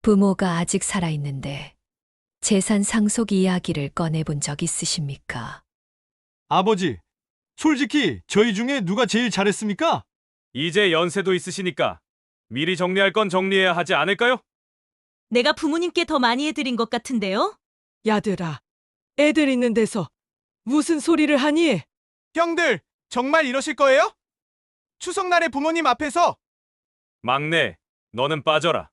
부모가 아직 살아있는데 재산 상속 이야기를 꺼내본 적 있으십니까? 아버지, 솔직히 저희 중에 누가 제일 잘했습니까? 이제 연세도 있으시니까 미리 정리할 건 정리해야 하지 않을까요? 내가 부모님께 더 많이 해드린 것 같은데요? 야들아, 애들 있는 데서 무슨 소리를 하니? 형들, 정말 이러실 거예요? 추석날에 부모님 앞에서 막내, 너는 빠져라.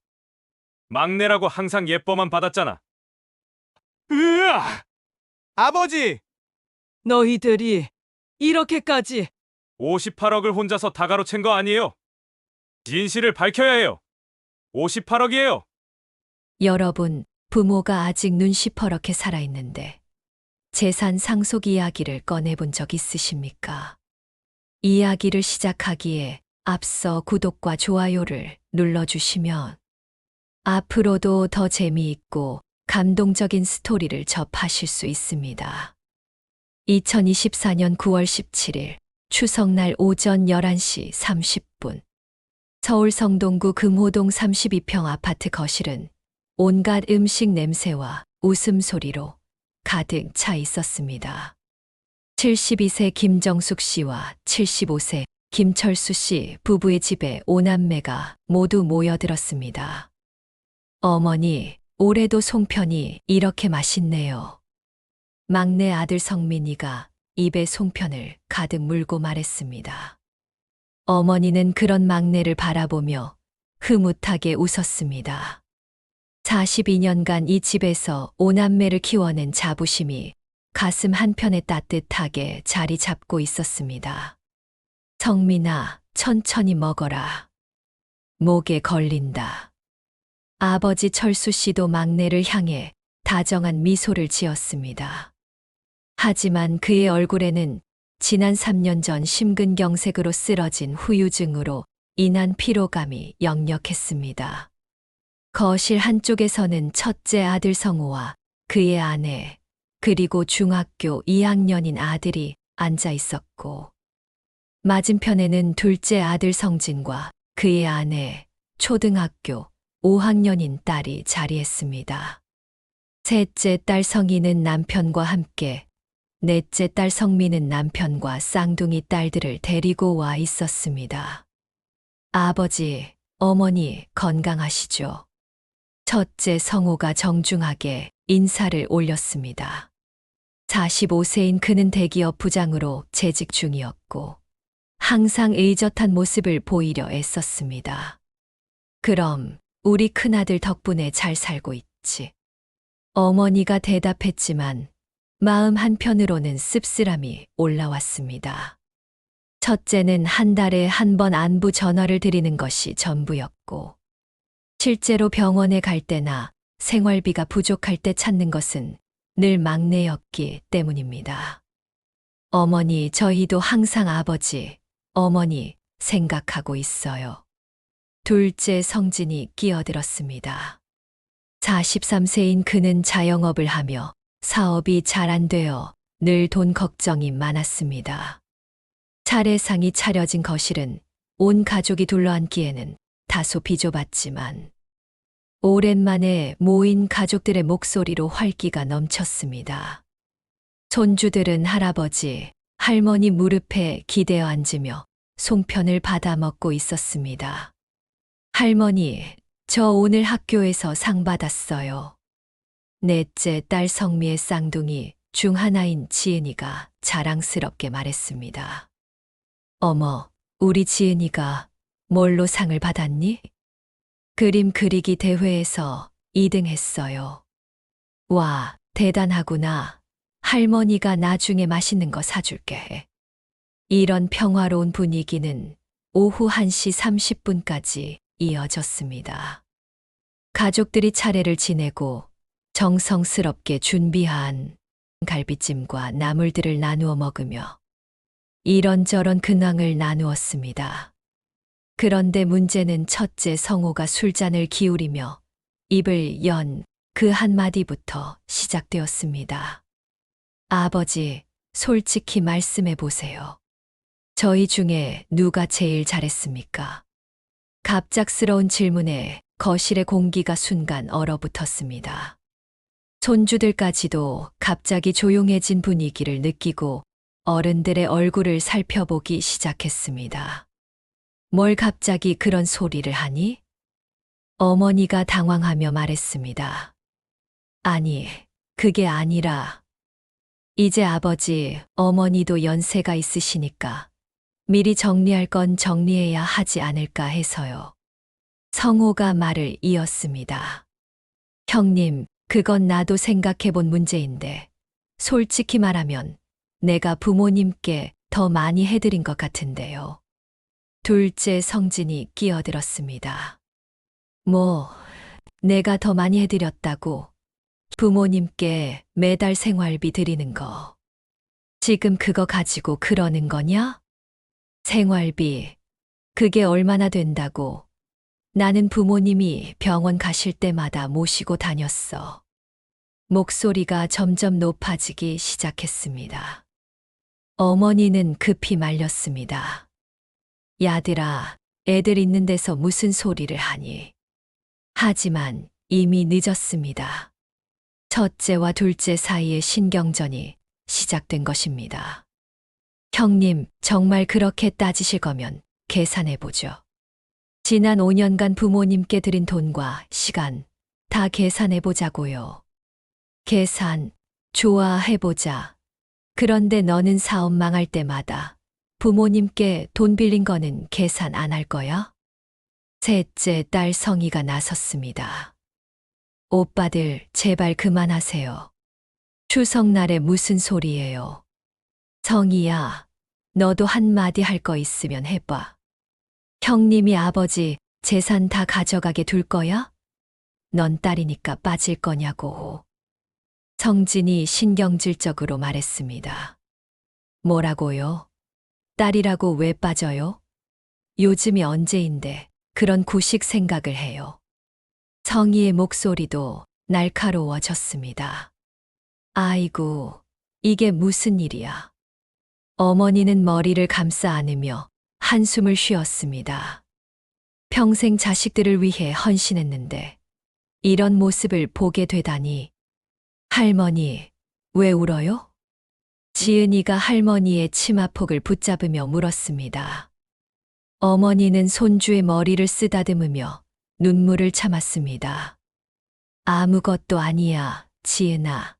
막내라고 항상 예뻐만 받았잖아. 으아! 아버지, 너희들이 이렇게까지 58억을 혼자서 다 가로챈 거 아니에요? 진실을 밝혀야 해요. 58억이에요. 여러분, 부모가 아직 눈 시퍼렇게 살아있는데 재산 상속 이야기를 꺼내본 적 있으십니까? 이야기를 시작하기에 앞서 구독과 좋아요를 눌러주시면 앞으로도 더 재미있고 감동적인 스토리를 접하실 수 있습니다. 2024년 9월 17일 추석날 오전 11시 30분 서울 성동구 금호동 32평 아파트 거실은 온갖 음식 냄새와 웃음소리로 가득 차 있었습니다. 72세 김정숙 씨와 75세 김철수 씨 부부의 집에 오남매가 모두 모여들었습니다. 어머니, 올해도 송편이 이렇게 맛있네요. 막내 아들 성민이가 입에 송편을 가득 물고 말했습니다. 어머니는 그런 막내를 바라보며 흐뭇하게 웃었습니다. 42년간 이 집에서 오남매를 키워낸 자부심이 가슴 한편에 따뜻하게 자리 잡고 있었습니다. 성민아, 천천히 먹어라. 목에 걸린다. 아버지 철수 씨도 막내를 향해 다정한 미소를 지었습니다. 하지만 그의 얼굴에는 지난 3년 전 심근경색으로 쓰러진 후유증으로 인한 피로감이 역력했습니다. 거실 한쪽에서는 첫째 아들 성우와 그의 아내, 그리고 중학교 2학년인 아들이 앉아 있었고, 맞은편에는 둘째 아들 성진과 그의 아내, 초등학교 5학년인 딸이 자리했습니다. 셋째 딸 성희는 남편과 함께, 넷째 딸 성미는 남편과 쌍둥이 딸들을 데리고 와 있었습니다. 아버지, 어머니 건강하시죠? 첫째 성호가 정중하게 인사를 올렸습니다. 45세인 그는 대기업 부장으로 재직 중이었고 항상 의젓한 모습을 보이려 애썼습니다. 그럼 우리 큰아들 덕분에 잘 살고 있지. 어머니가 대답했지만 마음 한편으로는 씁쓸함이 올라왔습니다. 첫째는 한 달에 한 번 안부 전화를 드리는 것이 전부였고 실제로 병원에 갈 때나 생활비가 부족할 때 찾는 것은 늘 막내였기 때문입니다. 어머니, 저희도 항상 아버지, 어머니 생각하고 있어요. 둘째 성진이 끼어들었습니다. 43세인 그는 자영업을 하며 사업이 잘 안 되어 늘 돈 걱정이 많았습니다. 차례상이 차려진 거실은 온 가족이 둘러앉기에는 다소 비좁았지만 오랜만에 모인 가족들의 목소리로 활기가 넘쳤습니다. 손주들은 할아버지, 할머니 무릎에 기대어 앉으며 송편을 받아 먹고 있었습니다. 할머니, 저 오늘 학교에서 상 받았어요. 넷째 딸 성미의 쌍둥이 중 하나인 지은이가 자랑스럽게 말했습니다. 어머, 우리 지은이가 뭘로 상을 받았니? 그림 그리기 대회에서 2등 했어요. 와, 대단하구나. 할머니가 나중에 맛있는 거 사줄게. 이런 평화로운 분위기는 오후 1시 30분까지 이어졌습니다. 가족들이 차례를 지내고 정성스럽게 준비한 갈비찜과 나물들을 나누어 먹으며 이런저런 근황을 나누었습니다. 그런데 문제는 첫째 성호가 술잔을 기울이며 입을 연 그 한마디부터 시작되었습니다. 아버지, 솔직히 말씀해 보세요. 저희 중에 누가 제일 잘했습니까? 갑작스러운 질문에 거실의 공기가 순간 얼어붙었습니다. 손주들까지도 갑자기 조용해진 분위기를 느끼고 어른들의 얼굴을 살펴보기 시작했습니다. 뭘 갑자기 그런 소리를 하니? 어머니가 당황하며 말했습니다. 아니, 그게 아니라 이제 아버지, 어머니도 연세가 있으시니까 미리 정리할 건 정리해야 하지 않을까 해서요. 성호가 말을 이었습니다. 형님, 그건 나도 생각해 본 문제인데, 솔직히 말하면 내가 부모님께 더 많이 해드린 것 같은데요. 둘째 성진이 끼어들었습니다. 뭐, 내가 더 많이 해드렸다고 부모님께 매달 생활비 드리는 거. 지금 그거 가지고 그러는 거냐? 생활비, 그게 얼마나 된다고? 나는 부모님이 병원 가실 때마다 모시고 다녔어. 목소리가 점점 높아지기 시작했습니다. 어머니는 급히 말렸습니다. 야들아, 애들 있는 데서 무슨 소리를 하니? 하지만 이미 늦었습니다. 첫째와 둘째 사이의 신경전이 시작된 것입니다. 형님, 정말 그렇게 따지실 거면 계산해보죠. 지난 5년간 부모님께 드린 돈과 시간 다 계산해보자고요. 계산, 좋아, 해보자. 그런데 너는 사업 망할 때마다 부모님께 돈 빌린 거는 계산 안 할 거야? 셋째 딸 성희가 나섰습니다. 오빠들, 제발 그만하세요. 추석날에 무슨 소리예요? 성희야, 너도 한마디 할 거 있으면 해봐. 형님이 아버지 재산 다 가져가게 둘 거야? 넌 딸이니까 빠질 거냐고. 성진이 신경질적으로 말했습니다. 뭐라고요? 딸이라고 왜 빠져요? 요즘이 언제인데 그런 구식 생각을 해요. 성희의 목소리도 날카로워졌습니다. 아이고, 이게 무슨 일이야. 어머니는 머리를 감싸 안으며 한숨을 쉬었습니다. 평생 자식들을 위해 헌신했는데 이런 모습을 보게 되다니. 할머니, 왜 울어요? 지은이가 할머니의 치마폭을 붙잡으며 물었습니다. 어머니는 손주의 머리를 쓰다듬으며 눈물을 참았습니다. 아무것도 아니야, 지은아.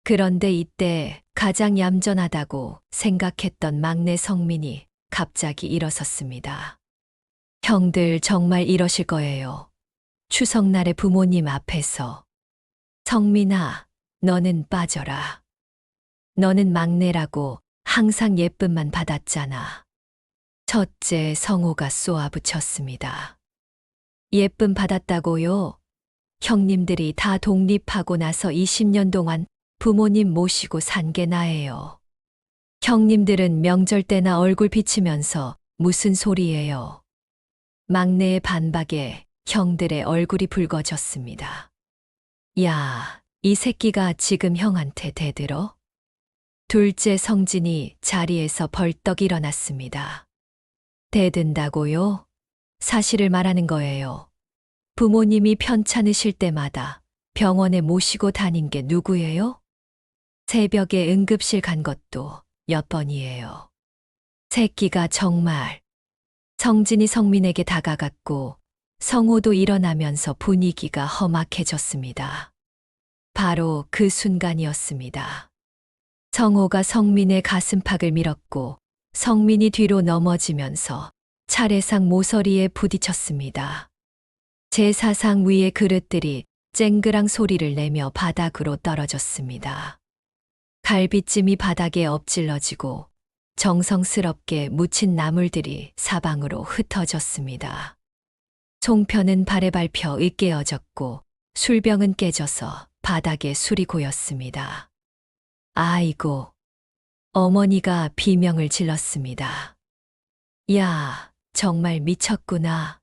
그런데 이때 가장 얌전하다고 생각했던 막내 성민이 갑자기 일어섰습니다. 형들 정말 이러실 거예요. 추석날에 부모님 앞에서. 성민아, 너는 빠져라. 너는 막내라고 항상 예쁨만 받았잖아. 첫째 성호가 쏘아붙였습니다. 예쁨 받았다고요? 형님들이 다 독립하고 나서 20년 동안 부모님 모시고 산 게 나예요. 형님들은 명절 때나 얼굴 비치면서 무슨 소리예요? 막내의 반박에 형들의 얼굴이 붉어졌습니다. 야, 이 새끼가 지금 형한테 대들어? 둘째 성진이 자리에서 벌떡 일어났습니다. 대든다고요? 사실을 말하는 거예요. 부모님이 편찮으실 때마다 병원에 모시고 다닌 게 누구예요? 새벽에 응급실 간 것도 몇 번이에요. 새끼가 정말. 성진이 성민에게 다가갔고 성호도 일어나면서 분위기가 험악해졌습니다. 바로 그 순간이었습니다. 성호가 성민의 가슴팍을 밀었고 성민이 뒤로 넘어지면서 차례상 모서리에 부딪혔습니다. 제사상 위의 그릇들이 쨍그랑 소리를 내며 바닥으로 떨어졌습니다. 갈비찜이 바닥에 엎질러지고 정성스럽게 묻힌 나물들이 사방으로 흩어졌습니다. 송편은 발에 밟혀 으깨어졌고 술병은 깨져서 바닥에 술이 고였습니다. 아이고, 어머니가 비명을 질렀습니다. 야, 정말 미쳤구나.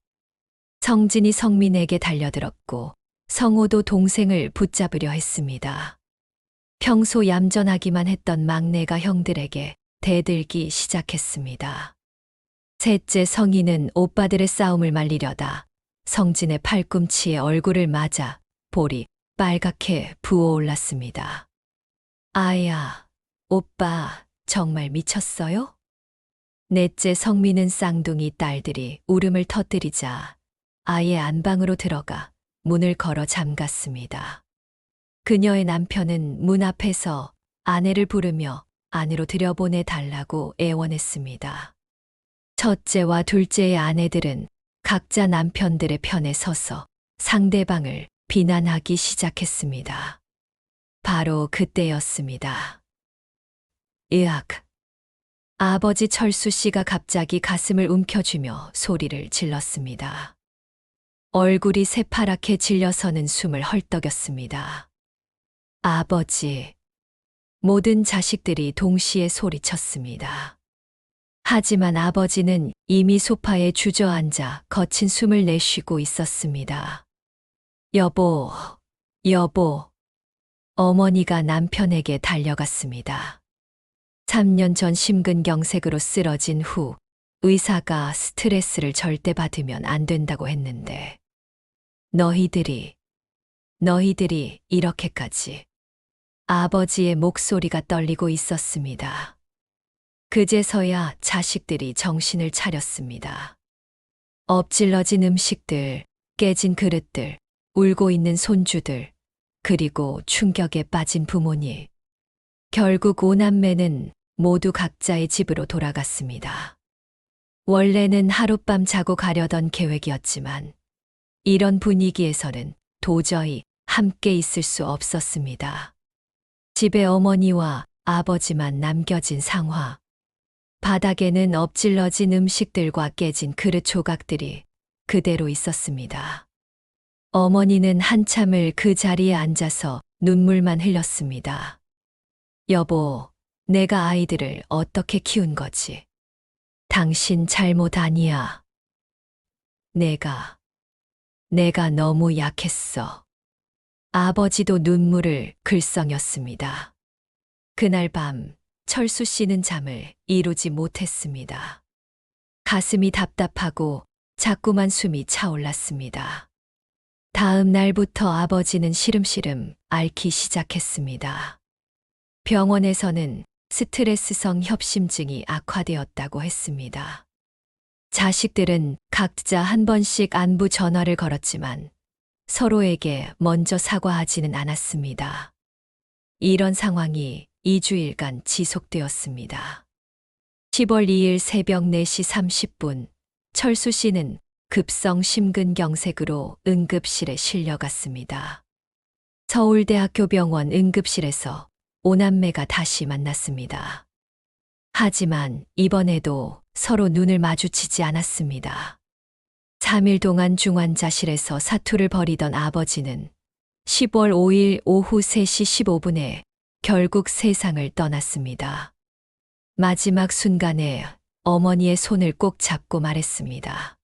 성진이 성민에게 달려들었고 성호도 동생을 붙잡으려 했습니다. 평소 얌전하기만 했던 막내가 형들에게 대들기 시작했습니다. 셋째 성희는 오빠들의 싸움을 말리려다 성진의 팔꿈치에 얼굴을 맞아 볼이 빨갛게 부어올랐습니다. 아야, 오빠, 정말 미쳤어요? 넷째 성미는 쌍둥이 딸들이 울음을 터뜨리자 아예 안방으로 들어가 문을 걸어 잠갔습니다. 그녀의 남편은 문 앞에서 아내를 부르며 안으로 들여보내 달라고 애원했습니다. 첫째와 둘째의 아내들은 각자 남편들의 편에 서서 상대방을 비난하기 시작했습니다. 바로 그때였습니다. 으악! 아버지 철수 씨가 갑자기 가슴을 움켜쥐며 소리를 질렀습니다. 얼굴이 새파랗게 질려서는 숨을 헐떡였습니다. 아버지! 모든 자식들이 동시에 소리쳤습니다. 하지만 아버지는 이미 소파에 주저앉아 거친 숨을 내쉬고 있었습니다. 여보, 여보. 어머니가 남편에게 달려갔습니다. 3년 전 심근경색으로 쓰러진 후 의사가 스트레스를 절대 받으면 안 된다고 했는데 너희들이 이렇게까지. 아버지의 목소리가 떨리고 있었습니다. 그제서야 자식들이 정신을 차렸습니다. 엎질러진 음식들, 깨진 그릇들, 울고 있는 손주들, 그리고 충격에 빠진 부모님. 결국 5남매는 모두 각자의 집으로 돌아갔습니다. 원래는 하룻밤 자고 가려던 계획이었지만 이런 분위기에서는 도저히 함께 있을 수 없었습니다. 집에 어머니와 아버지만 남겨진 상황. 바닥에는 엎질러진 음식들과 깨진 그릇 조각들이 그대로 있었습니다. 어머니는 한참을 그 자리에 앉아서 눈물만 흘렸습니다. 여보, 내가 아이들을 어떻게 키운 거지? 당신 잘못 아니야. 내가 너무 약했어. 아버지도 눈물을 글썽였습니다. 그날 밤 철수 씨는 잠을 이루지 못했습니다. 가슴이 답답하고 자꾸만 숨이 차올랐습니다. 다음 날부터 아버지는 시름시름 앓기 시작했습니다. 병원에서는 스트레스성 협심증이 악화되었다고 했습니다. 자식들은 각자 한 번씩 안부 전화를 걸었지만 서로에게 먼저 사과하지는 않았습니다. 이런 상황이 2주일간 지속되었습니다. 10월 2일 새벽 4시 30분, 철수 씨는 급성 심근경색으로 응급실에 실려갔습니다. 서울대학교 병원 응급실에서 5남매가 다시 만났습니다. 하지만 이번에도 서로 눈을 마주치지 않았습니다. 3일 동안 중환자실에서 사투를 벌이던 아버지는 10월 5일 오후 3시 15분에 결국 세상을 떠났습니다. 마지막 순간에 어머니의 손을 꼭 잡고 말했습니다.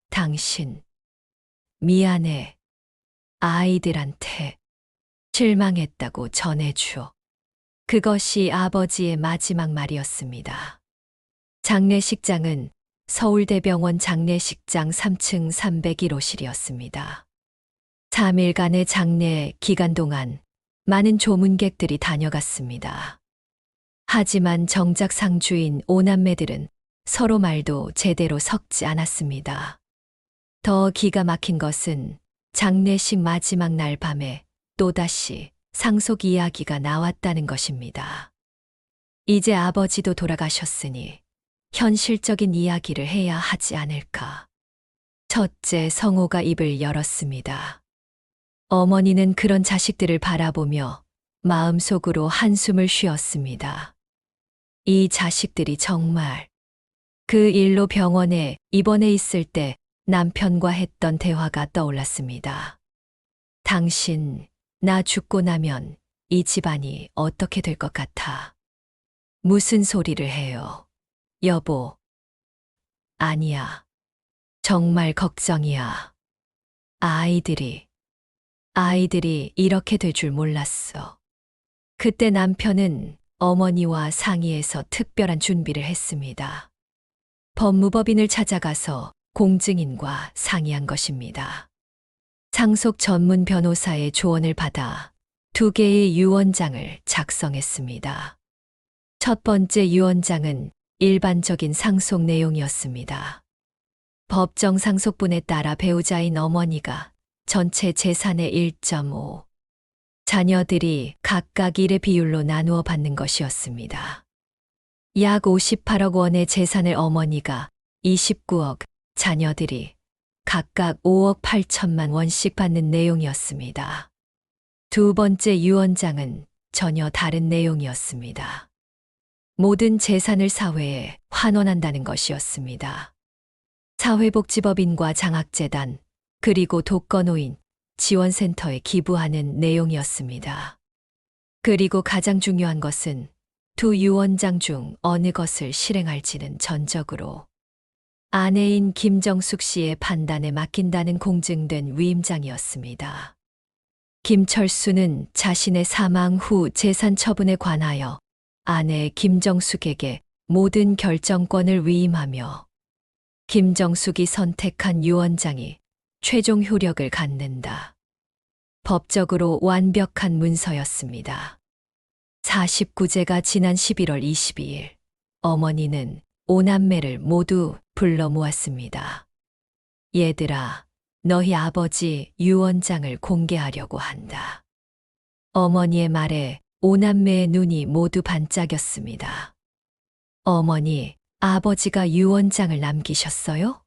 당신, 미안해. 아이들한테 실망했다고 전해줘. 그것이 아버지의 마지막 말이었습니다. 장례식장은 서울대병원 장례식장 3층 301호실이었습니다. 3일간의 장례 기간 동안 많은 조문객들이 다녀갔습니다. 하지만 정작 상주인 5남매들은 서로 말도 제대로 섞지 않았습니다. 더 기가 막힌 것은 장례식 마지막 날 밤에 또다시 상속 이야기가 나왔다는 것입니다. 이제 아버지도 돌아가셨으니 현실적인 이야기를 해야 하지 않을까. 첫째 성호가 입을 열었습니다. 어머니는 그런 자식들을 바라보며 마음속으로 한숨을 쉬었습니다. 이 자식들이 정말 그 일로 병원에 입원해 있을 때 남편과 했던 대화가 떠올랐습니다. 당신, 나 죽고 나면 이 집안이 어떻게 될 것 같아? 무슨 소리를 해요? 여보. 아니야. 정말 걱정이야. 아이들이 이렇게 될 줄 몰랐어. 그때 남편은 어머니와 상의해서 특별한 준비를 했습니다. 법무법인을 찾아가서 공증인과 상의한 것입니다. 상속 전문 변호사의 조언을 받아 2개의 유언장을 작성했습니다. 첫 번째 유언장은 일반적인 상속 내용이었습니다. 법정 상속분에 따라 배우자인 어머니가 전체 재산의 1.5, 자녀들이 각각 1의 비율로 나누어 받는 것이었습니다. 약 58억 원의 재산을 어머니가 29억, 자녀들이 각각 5억 8천만 원씩 받는 내용이었습니다. 두 번째 유언장은 전혀 다른 내용이었습니다. 모든 재산을 사회에 환원한다는 것이었습니다. 사회복지법인과 장학재단, 그리고 독거노인 지원센터에 기부하는 내용이었습니다. 그리고 가장 중요한 것은 두 유언장 중 어느 것을 실행할지는 전적으로 아내인 김정숙 씨의 판단에 맡긴다는 공증된 위임장이었습니다. 김철수는 자신의 사망 후 재산 처분에 관하여 아내 김정숙에게 모든 결정권을 위임하며 김정숙이 선택한 유언장이 최종 효력을 갖는다. 법적으로 완벽한 문서였습니다. 49제가 지난 11월 22일 어머니는 5남매를 모두 불러 모았습니다. 얘들아, 너희 아버지 유언장을 공개하려고 한다. 어머니의 말에 5남매의 눈이 모두 반짝였습니다. 어머니, 아버지가 유언장을 남기셨어요?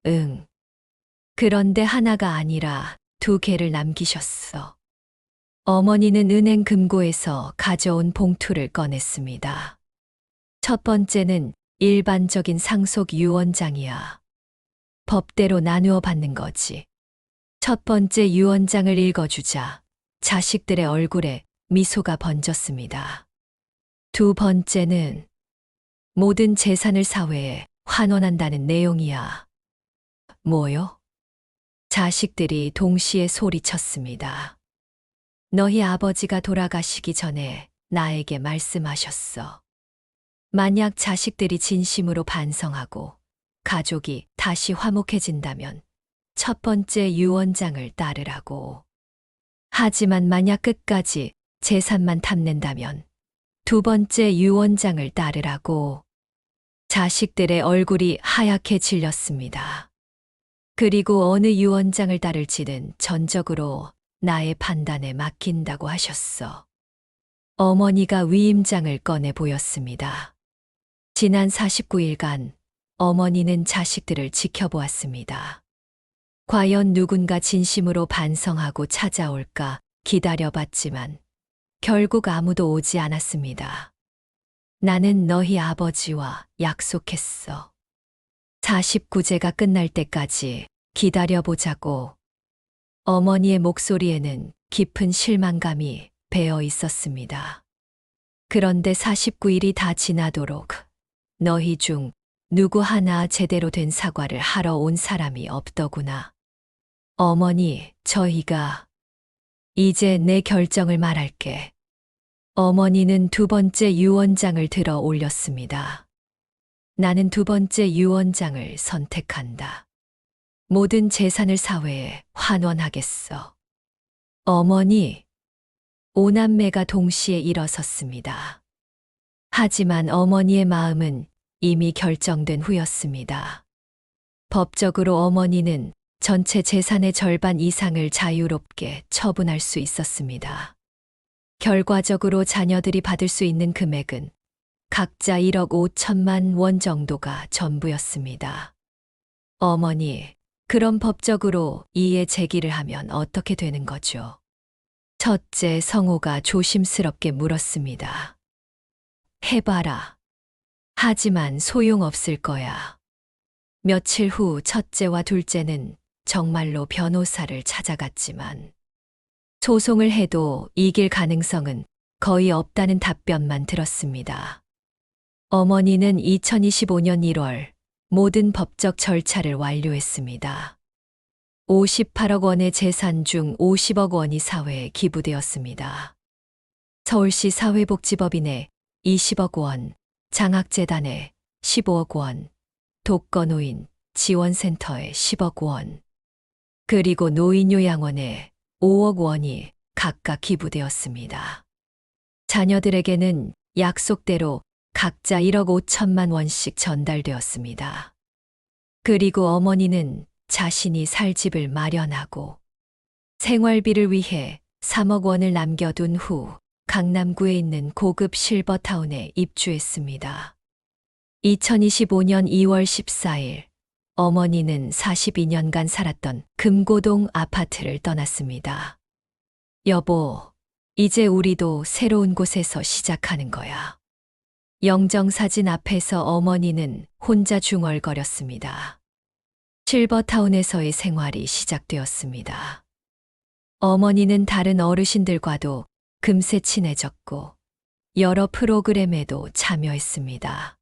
응. 그런데 하나가 아니라 2개를 남기셨어. 어머니는 은행 금고에서 가져온 봉투를 꺼냈습니다. 첫 번째는 일반적인 상속 유언장이야. 법대로 나누어 받는 거지. 첫 번째 유언장을 읽어주자 자식들의 얼굴에 미소가 번졌습니다. 두 번째는 모든 재산을 사회에 환원한다는 내용이야. 뭐요? 자식들이 동시에 소리쳤습니다. 너희 아버지가 돌아가시기 전에 나에게 말씀하셨어. 만약 자식들이 진심으로 반성하고 가족이 다시 화목해진다면 첫 번째 유언장을 따르라고. 하지만 만약 끝까지 재산만 탐낸다면 두 번째 유언장을 따르라고. 자식들의 얼굴이 하얗게 질렸습니다. 그리고 어느 유언장을 따를지는 전적으로 나의 판단에 맡긴다고 하셨어. 어머니가 위임장을 꺼내 보였습니다. 지난 49일간 어머니는 자식들을 지켜보았습니다. 과연 누군가 진심으로 반성하고 찾아올까 기다려봤지만 결국 아무도 오지 않았습니다. 나는 너희 아버지와 약속했어. 49제가 끝날 때까지 기다려보자고. 어머니의 목소리에는 깊은 실망감이 배어 있었습니다. 그런데 49일이 다 지나도록 너희 중 누구 하나 제대로 된 사과를 하러 온 사람이 없더구나. 어머니, 저희가 이제 내 결정을 말할게. 어머니는 두 번째 유언장을 들어 올렸습니다. 나는 두 번째 유언장을 선택한다. 모든 재산을 사회에 환원하겠어. 어머니, 5남매가 동시에 일어섰습니다. 하지만 어머니의 마음은 이미 결정된 후였습니다. 법적으로 어머니는 전체 재산의 절반 이상을 자유롭게 처분할 수 있었습니다. 결과적으로 자녀들이 받을 수 있는 금액은 각자 1억 5천만 원 정도가 전부였습니다. 어머니, 그럼 법적으로 이의 제기를 하면 어떻게 되는 거죠? 첫째 성호가 조심스럽게 물었습니다. 해봐라. 하지만 소용없을 거야. 며칠 후 첫째와 둘째는 정말로 변호사를 찾아갔지만 소송을 해도 이길 가능성은 거의 없다는 답변만 들었습니다. 어머니는 2025년 1월 모든 법적 절차를 완료했습니다. 58억 원의 재산 중 50억 원이 사회에 기부되었습니다. 서울시 사회복지법인에 20억 원, 장학재단에 15억 원, 독거노인 지원센터에 10억 원, 그리고 노인요양원에 5억 원이 각각 기부되었습니다. 자녀들에게는 약속대로 각자 1억 5천만 원씩 전달되었습니다. 그리고 어머니는 자신이 살 집을 마련하고 생활비를 위해 3억 원을 남겨둔 후 강남구에 있는 고급 실버타운에 입주했습니다. 2025년 2월 14일 어머니는 42년간 살았던 금고동 아파트를 떠났습니다. 여보, 이제 우리도 새로운 곳에서 시작하는 거야. 영정사진 앞에서 어머니는 혼자 중얼거렸습니다. 실버타운에서의 생활이 시작되었습니다. 어머니는 다른 어르신들과도 금세 친해졌고 여러 프로그램에도 참여했습니다.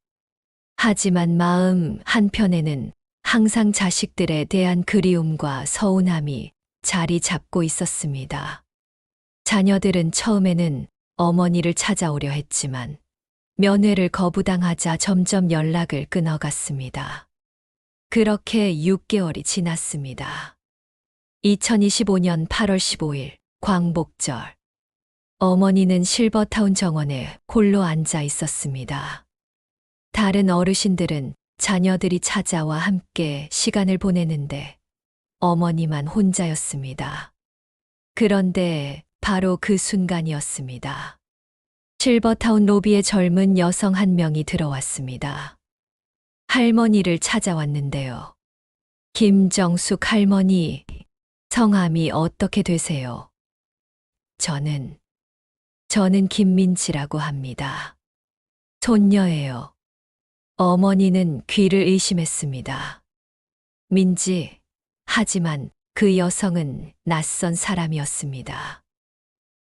하지만 마음 한편에는 항상 자식들에 대한 그리움과 서운함이 자리 잡고 있었습니다. 자녀들은 처음에는 어머니를 찾아오려 했지만 면회를 거부당하자 점점 연락을 끊어갔습니다. 그렇게 6개월이 지났습니다. 2025년 8월 15일 광복절. 어머니는 실버타운 정원에 홀로 앉아 있었습니다. 다른 어르신들은 자녀들이 찾아와 함께 시간을 보내는데 어머니만 혼자였습니다. 그런데 바로 그 순간이었습니다. 실버타운 로비에 젊은 여성 한 명이 들어왔습니다. 할머니를 찾아왔는데요. 김정숙 할머니, 성함이 어떻게 되세요? 저는 김민지라고 합니다. 손녀예요. 어머니는 귀를 의심했습니다. 민지, 하지만 그 여성은 낯선 사람이었습니다.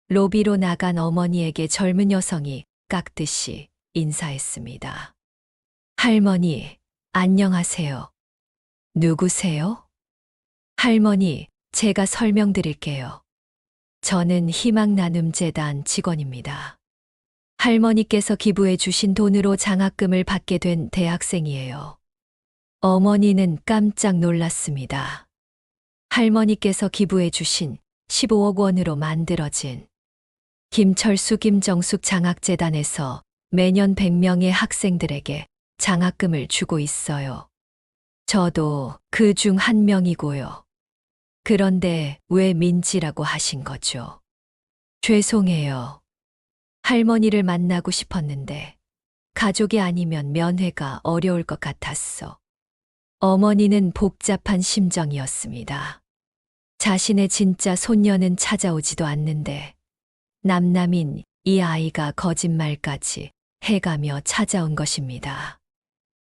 로비로 나간 어머니에게 젊은 여성이 깍듯이 인사했습니다. 할머니, 안녕하세요. 누구세요? 할머니, 제가 설명드릴게요. 저는 희망나눔재단 직원입니다. 할머니께서 기부해 주신 돈으로 장학금을 받게 된 대학생이에요. 어머니는 깜짝 놀랐습니다. 할머니께서 기부해 주신 15억 원으로 만들어진 김철수 김정숙 장학재단에서 매년 100명의 학생들에게 장학금을 주고 있어요. 저도 그 중 한 명이고요. 그런데 왜 민지라고 하신 거죠? 죄송해요. 할머니를 만나고 싶었는데 가족이 아니면 면회가 어려울 것 같았어. 어머니는 복잡한 심정이었습니다. 자신의 진짜 손녀는 찾아오지도 않는데 남남인 이 아이가 거짓말까지 해가며 찾아온 것입니다.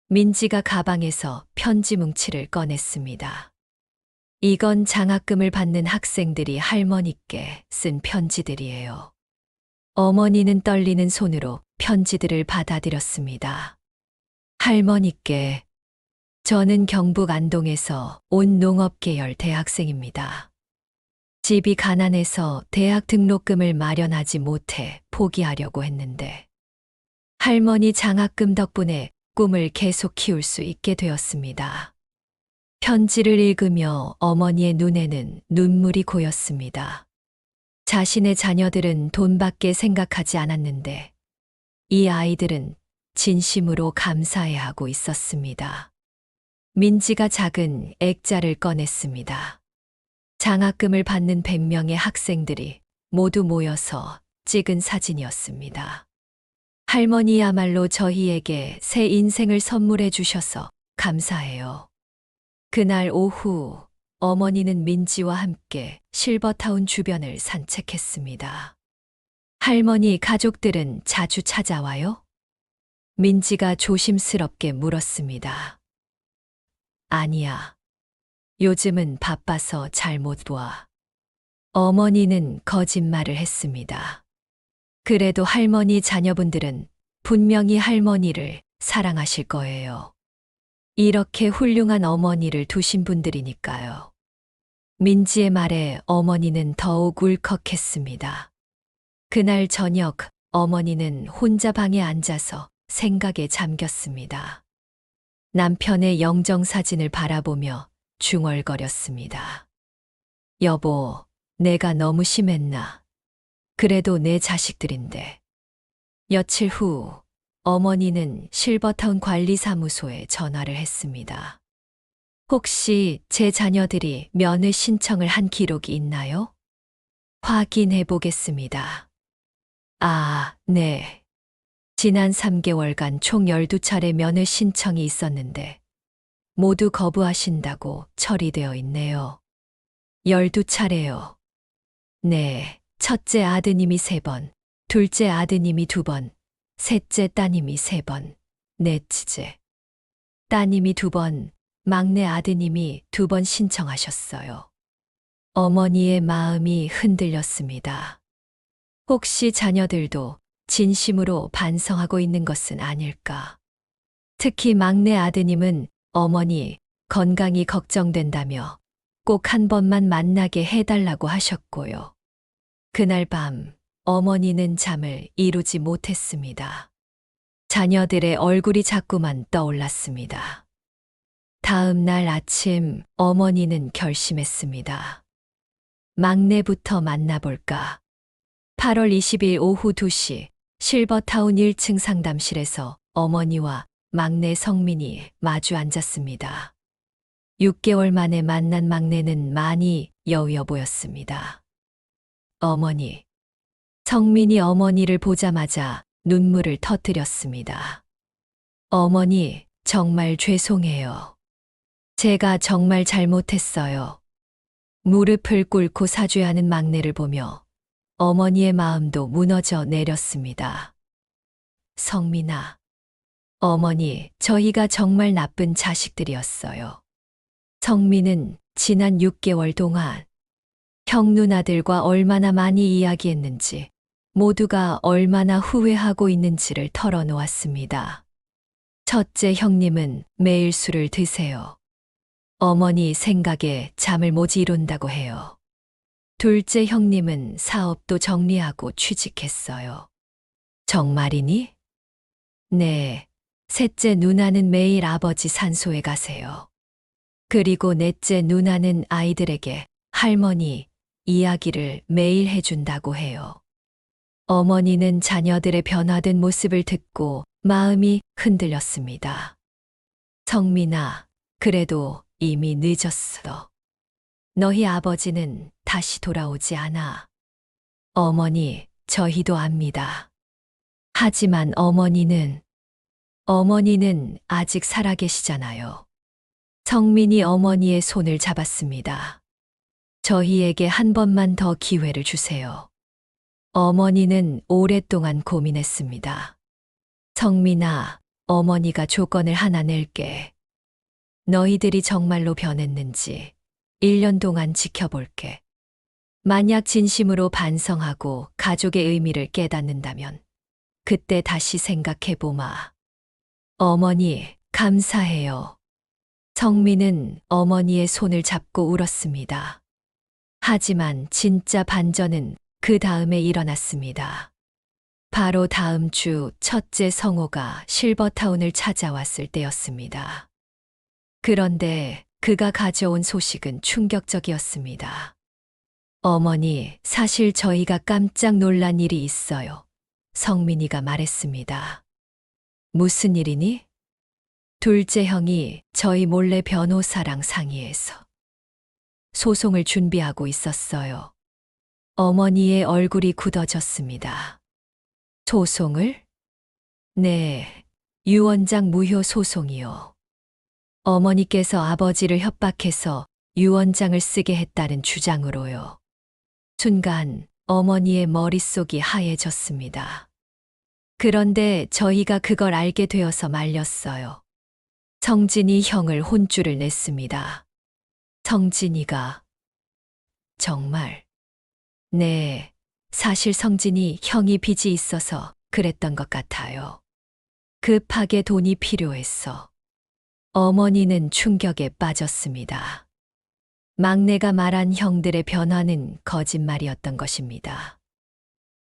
민지가 가방에서 편지 뭉치를 꺼냈습니다. 이건 장학금을 받는 학생들이 할머니께 쓴 편지들이에요. 어머니는 떨리는 손으로 편지들을 받아들였습니다. 할머니께, 저는 경북 안동에서 온 농업계열 대학생입니다. 집이 가난해서 대학 등록금을 마련하지 못해 포기하려고 했는데 할머니 장학금 덕분에 꿈을 계속 키울 수 있게 되었습니다. 편지를 읽으며 어머니의 눈에는 눈물이 고였습니다. 자신의 자녀들은 돈밖에 생각하지 않았는데 이 아이들은 진심으로 감사해하고 있었습니다. 민지가 작은 액자를 꺼냈습니다. 장학금을 받는 100명의 학생들이 모두 모여서 찍은 사진이었습니다. 할머니야말로 저희에게 새 인생을 선물해 주셔서 감사해요. 그날 오후 어머니는 민지와 함께 실버타운 주변을 산책했습니다. 할머니 가족들은 자주 찾아와요? 민지가 조심스럽게 물었습니다. 아니야. 요즘은 바빠서 잘 못 와. 어머니는 거짓말을 했습니다. 그래도 할머니 자녀분들은 분명히 할머니를 사랑하실 거예요. 이렇게 훌륭한 어머니를 두신 분들이니까요. 민지의 말에 어머니는 더욱 울컥했습니다. 그날 저녁 어머니는 혼자 방에 앉아서 생각에 잠겼습니다. 남편의 영정사진을 바라보며 중얼거렸습니다. 여보, 내가 너무 심했나? 그래도 내 자식들인데. 며칠 후 어머니는 실버타운 관리사무소에 전화를 했습니다. 혹시 제 자녀들이 면회 신청을 한 기록이 있나요? 확인해 보겠습니다. 아, 네. 지난 3개월간 총 12차례 면회 신청이 있었는데 모두 거부하신다고 처리되어 있네요. 12차례요. 네. 첫째 아드님이 3번, 둘째 아드님이 2번, 셋째 따님이 3번, 넷째 따님이 2번, 막내 아드님이 2번 신청하셨어요. 어머니의 마음이 흔들렸습니다. 혹시 자녀들도 진심으로 반성하고 있는 것은 아닐까? 특히 막내 아드님은 어머니 건강이 걱정된다며 꼭 한 번만 만나게 해달라고 하셨고요. 그날 밤 어머니는 잠을 이루지 못했습니다. 자녀들의 얼굴이 자꾸만 떠올랐습니다. 다음 날 아침 어머니는 결심했습니다. 막내부터 만나볼까? 8월 20일 오후 2시 실버타운 1층 상담실에서 어머니와 막내 성민이 마주 앉았습니다. 6개월 만에 만난 막내는 많이 여위어 보였습니다. 어머니. 성민이 어머니를 보자마자 눈물을 터뜨렸습니다. 어머니, 정말 죄송해요. 제가 정말 잘못했어요. 무릎을 꿇고 사죄하는 막내를 보며 어머니의 마음도 무너져 내렸습니다. 성민아. 어머니, 저희가 정말 나쁜 자식들이었어요. 성민은 지난 6개월 동안 형 누나들과 얼마나 많이 이야기했는지, 모두가 얼마나 후회하고 있는지를 털어놓았습니다. 첫째 형님은 매일 술을 드세요. 어머니 생각에 잠을 못 이룬다고 해요. 둘째 형님은 사업도 정리하고 취직했어요. 정말이니? 네. 셋째 누나는 매일 아버지 산소에 가세요. 그리고 넷째 누나는 아이들에게 할머니 이야기를 매일 해준다고 해요. 어머니는 자녀들의 변화된 모습을 듣고 마음이 흔들렸습니다. 성민아, 그래도 이미 늦었어. 너희 아버지는 다시 돌아오지 않아. 어머니, 저희도 압니다. 하지만 어머니는 아직 살아계시잖아요. 성민이 어머니의 손을 잡았습니다. 저희에게 한 번만 더 기회를 주세요. 어머니는 오랫동안 고민했습니다. 성민아, 어머니가 조건을 하나 낼게. 너희들이 정말로 변했는지 1년 동안 지켜볼게. 만약 진심으로 반성하고 가족의 의미를 깨닫는다면 그때 다시 생각해보마. 어머니, 감사해요. 성민은 어머니의 손을 잡고 울었습니다. 하지만 진짜 반전은 그 다음에 일어났습니다. 바로 다음 주 첫째 성호가 실버타운을 찾아왔을 때였습니다. 그런데 그가 가져온 소식은 충격적이었습니다. 어머니, 사실 저희가 깜짝 놀란 일이 있어요. 성민이가 말했습니다. 무슨 일이니? 둘째 형이 저희 몰래 변호사랑 상의해서 소송을 준비하고 있었어요. 어머니의 얼굴이 굳어졌습니다. 소송을? 네, 유언장 무효 소송이요. 어머니께서 아버지를 협박해서 유언장을 쓰게 했다는 주장으로요. 순간 어머니의 머릿속이 하얘졌습니다. 그런데 저희가 그걸 알게 되어서 말렸어요. 성진이 형을 혼쭐을 냈습니다. 성진이가 정말. 네, 사실 성진이 형이 빚이 있어서 그랬던 것 같아요. 급하게 돈이 필요했어. 어머니는 충격에 빠졌습니다. 막내가 말한 형들의 변화는 거짓말이었던 것입니다.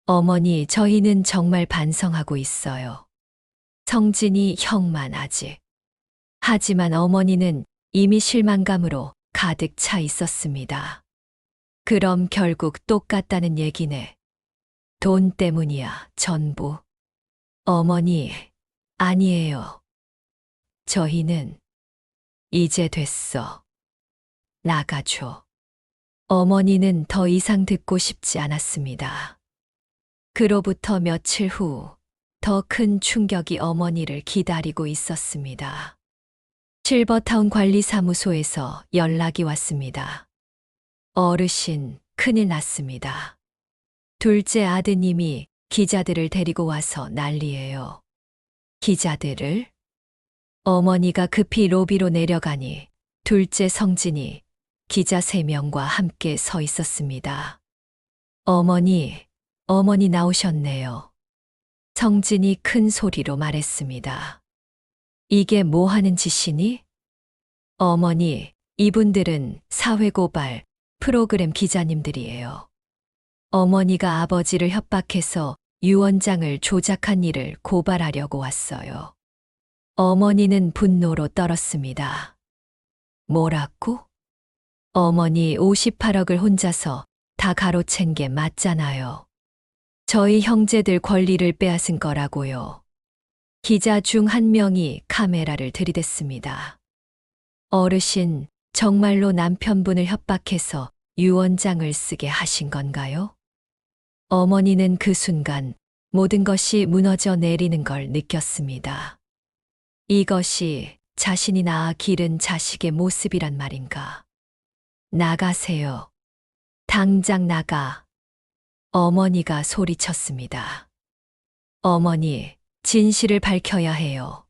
어머니, 저희는 정말 반성하고 있어요. 성진이 형만 아직. 하지만 어머니는 이미 실망감으로 가득 차 있었습니다. 그럼 결국 똑같다는 얘기네. 돈 때문이야, 전부. 어머니, 아니에요. 저희는 이제 됐어. 나가줘. 어머니는 더 이상 듣고 싶지 않았습니다. 그로부터 며칠 후, 더 큰 충격이 어머니를 기다리고 있었습니다. 실버타운 관리사무소에서 연락이 왔습니다. 어르신, 큰일 났습니다. 둘째 아드님이 기자들을 데리고 와서 난리예요. 기자들을? 어머니가 급히 로비로 내려가니 둘째 성진이 기자 3명과 함께 서 있었습니다. 어머니 나오셨네요. 성진이 큰 소리로 말했습니다. 이게 뭐 하는 짓이니? 어머니, 이분들은 사회고발 프로그램 기자님들이에요. 어머니가 아버지를 협박해서 유 원장을 조작한 일을 고발하려고 왔어요. 어머니는 분노로 떨었습니다. 뭐라고? 어머니 58억을 혼자서 다 가로챈 게 맞잖아요. 저희 형제들 권리를 빼앗은 거라고요. 기자 중 한 명이 카메라를 들이댔습니다. 어르신, 정말로 남편분을 협박해서 유 원장을 쓰게 하신 건가요? 어머니는 그 순간 모든 것이 무너져 내리는 걸 느꼈습니다. 이것이 자신이 낳아 기른 자식의 모습이란 말인가? 나가세요. 당장 나가. 어머니가 소리쳤습니다. 어머니, 진실을 밝혀야 해요.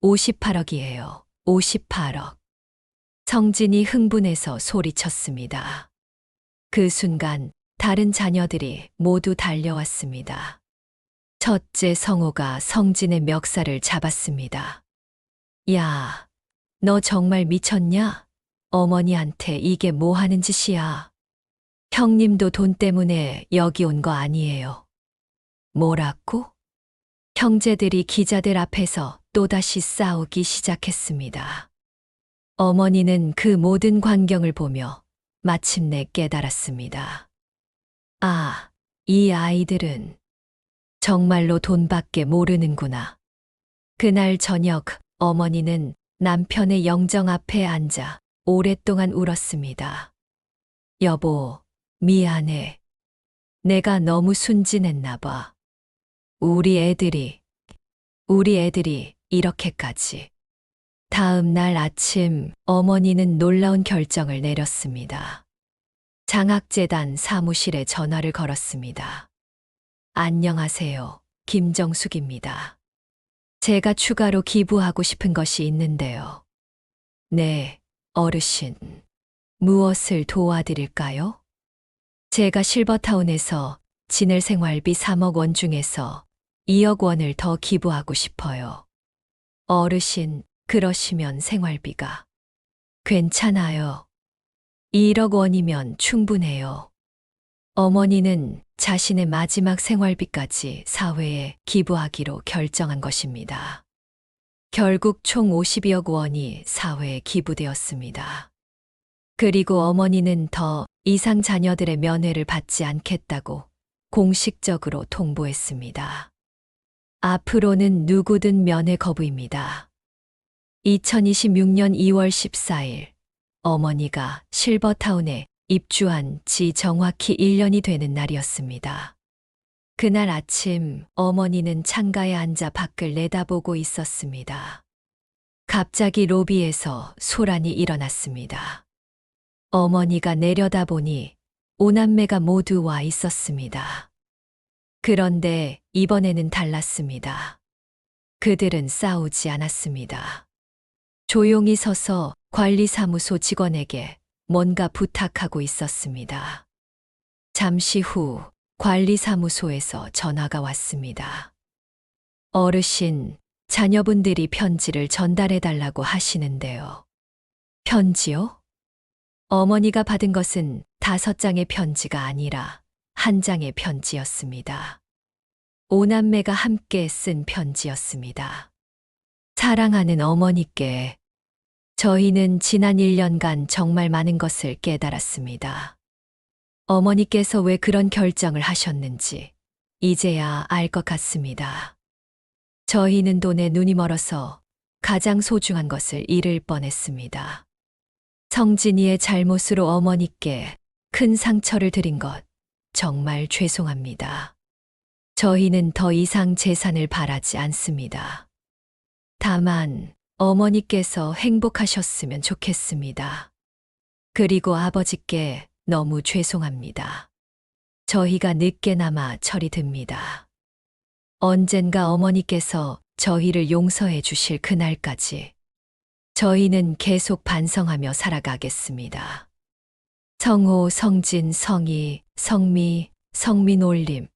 58억이에요. 58억. 성진이 흥분해서 소리쳤습니다. 그 순간 다른 자녀들이 모두 달려왔습니다. 첫째 성호가 성진의 멱살을 잡았습니다. 야, 너 정말 미쳤냐? 어머니한테 이게 뭐 하는 짓이야? 형님도 돈 때문에 여기 온 거 아니에요. 뭐라고? 형제들이 기자들 앞에서 또다시 싸우기 시작했습니다. 어머니는 그 모든 광경을 보며 마침내 깨달았습니다. 아, 이 아이들은 정말로 돈밖에 모르는구나. 그날 저녁 어머니는 남편의 영정 앞에 앉아 오랫동안 울었습니다. 여보, 미안해. 내가 너무 순진했나 봐. 우리 애들이 이렇게까지. 다음 날 아침 어머니는 놀라운 결정을 내렸습니다. 장학재단 사무실에 전화를 걸었습니다. 안녕하세요. 김정숙입니다. 제가 추가로 기부하고 싶은 것이 있는데요. 네, 어르신. 무엇을 도와드릴까요? 제가 실버타운에서 지낼 생활비 3억 원 중에서 2억 원을 더 기부하고 싶어요. 어르신, 그러시면 생활비가 괜찮아요. 1억 원이면 충분해요. 어머니는 자신의 마지막 생활비까지 사회에 기부하기로 결정한 것입니다. 결국 총 52억 원이 사회에 기부되었습니다. 그리고 어머니는 더 이상 자녀들의 면회를 받지 않겠다고 공식적으로 통보했습니다. 앞으로는 누구든 면회 거부입니다. 2026년 2월 14일 어머니가 실버타운에 입주한 지 정확히 1년이 되는 날이었습니다. 그날 아침 어머니는 창가에 앉아 밖을 내다보고 있었습니다. 갑자기 로비에서 소란이 일어났습니다. 어머니가 내려다보니 5남매가 모두 와 있었습니다. 그런데 이번에는 달랐습니다. 그들은 싸우지 않았습니다. 조용히 서서 관리사무소 직원에게 뭔가 부탁하고 있었습니다. 잠시 후 관리사무소에서 전화가 왔습니다. 어르신, 자녀분들이 편지를 전달해달라고 하시는데요. 편지요? 어머니가 받은 것은 5장의 편지가 아니라 1장의 편지였습니다. 5남매가 함께 쓴 편지였습니다. 사랑하는 어머니께 저희는 지난 1년간 정말 많은 것을 깨달았습니다. 어머니께서 왜 그런 결정을 하셨는지 이제야 알 것 같습니다. 저희는 돈에 눈이 멀어서 가장 소중한 것을 잃을 뻔했습니다. 성진이의 잘못으로 어머니께 큰 상처를 드린 것 정말 죄송합니다. 저희는 더 이상 재산을 바라지 않습니다. 다만 어머니께서 행복하셨으면 좋겠습니다. 그리고 아버지께 너무 죄송합니다. 저희가 늦게나마 철이 듭니다. 언젠가 어머니께서 저희를 용서해 주실 그날까지 저희는 계속 반성하며 살아가겠습니다. 성호, 성진, 성희, 성미, 성민올림,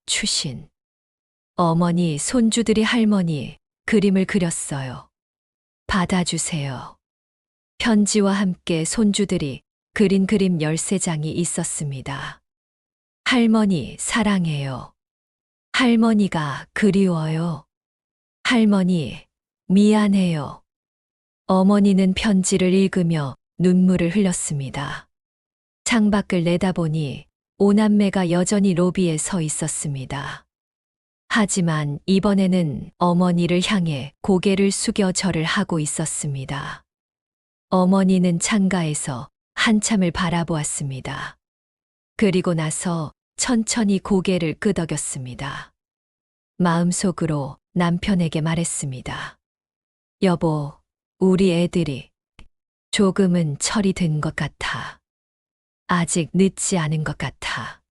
추신. 어머니, 손주들이 할머니 그림을 그렸어요. 받아주세요. 편지와 함께 손주들이 그린 그림 13장이 있었습니다. 할머니, 사랑해요. 할머니가 그리워요. 할머니, 미안해요. 어머니는 편지를 읽으며 눈물을 흘렸습니다. 창밖을 내다보니 오남매가 여전히 로비에 서 있었습니다. 하지만 이번에는 어머니를 향해 고개를 숙여 절을 하고 있었습니다. 어머니는 창가에서 한참을 바라보았습니다. 그리고 나서 천천히 고개를 끄덕였습니다. 마음속으로 남편에게 말했습니다. 여보, 우리 애들이 조금은 철이 든 것 같아. 아직 늦지 않은 것 같아.